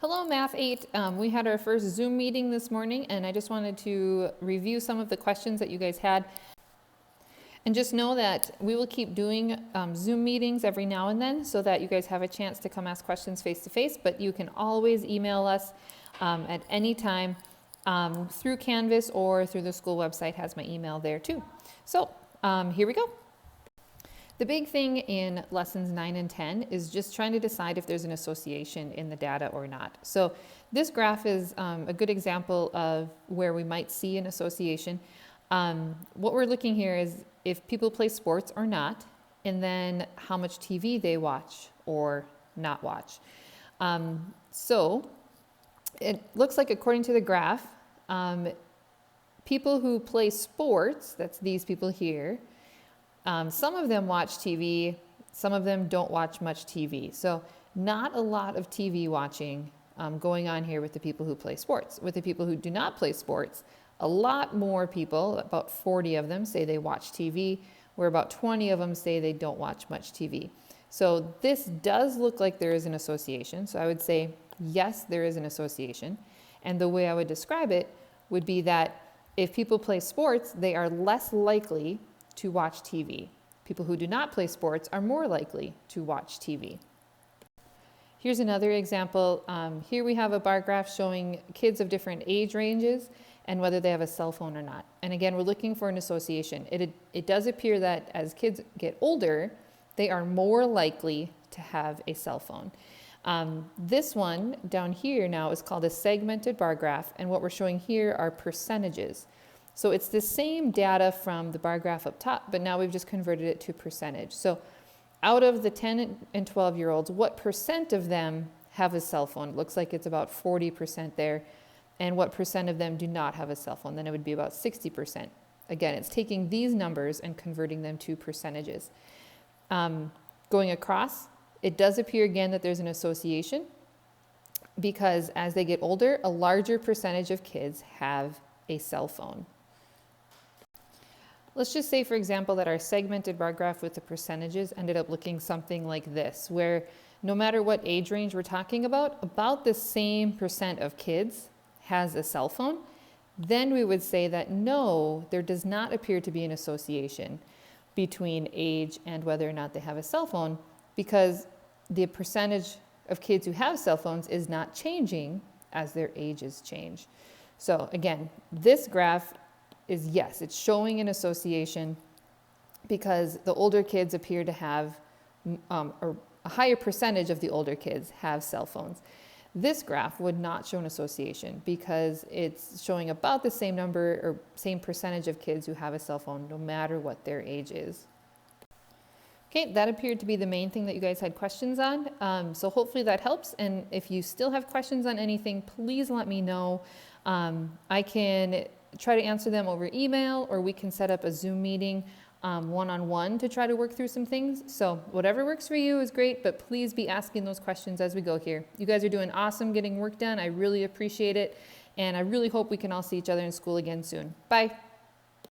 Hello, Math 8. We had our first Zoom meeting this morning, and I just wanted to review some of the questions that you guys had. And just know that we will keep doing Zoom meetings every now and then so that you guys have a chance to come ask questions face to face, but you can always email us at any time through Canvas or through the school website has my email there too. So here we go. The big thing in lessons 9 and 10 is just trying to decide if there's an association in the data or not. So this graph is a good example of where we might see an association. What we're looking here is if people play sports or not, and then how much TV they watch or not watch. So it looks like, according to the graph, people who play sports, that's these people here, some of them watch TV, some of them don't watch much TV. So not a lot of TV watching going on here with the people who play sports. With the people who do not play sports, a lot more people, about 40 of them, say they watch TV, where about 20 of them say they don't watch much TV. So this does look like there is an association. So I would say, yes, there is an association. And the way I would describe it would be that if people play sports, they are less likely to watch TV. People who do not play sports are more likely to watch TV. Here's another example. Here we have a bar graph showing kids of different age ranges and whether they have a cell phone or not. And again, we're looking for an association. It does appear that as kids get older, they are more likely to have a cell phone. This one down here now is called a segmented bar graph, and what we're showing here are percentages. So it's the same data from the bar graph up top, but now we've just converted it to percentage. So out of the 10 and 12-year-olds, what percent of them have a cell phone? It looks like it's about 40% there. And what percent of them do not have a cell phone? Then it would be about 60%. Again, it's taking these numbers and converting them to percentages. Going across, it does appear again that there's an association because as they get older, a larger percentage of kids have a cell phone. Let's just say, for example, that our segmented bar graph with the percentages ended up looking something like this, where no matter what age range we're talking about the same percent of kids has a cell phone. Then we would say that no, there does not appear to be an association between age and whether or not they have a cell phone, because the percentage of kids who have cell phones is not changing as their ages change. So again, this graph is, yes, it's showing an association because the older kids appear to have, or a higher percentage of the older kids have cell phones. This graph would not show an association because it's showing about the same number or same percentage of kids who have a cell phone no matter what their age is. Okay, that appeared to be the main thing that you guys had questions on. So hopefully that helps. And if you still have questions on anything, please let me know. I can try to answer them over email, or we can set up a Zoom meeting one-on-one to try to work through some things. So whatever works for you is great, but please be asking those questions as we go here. You guys are doing awesome getting work done. I really appreciate it. And I really hope we can all see each other in school again soon. Bye.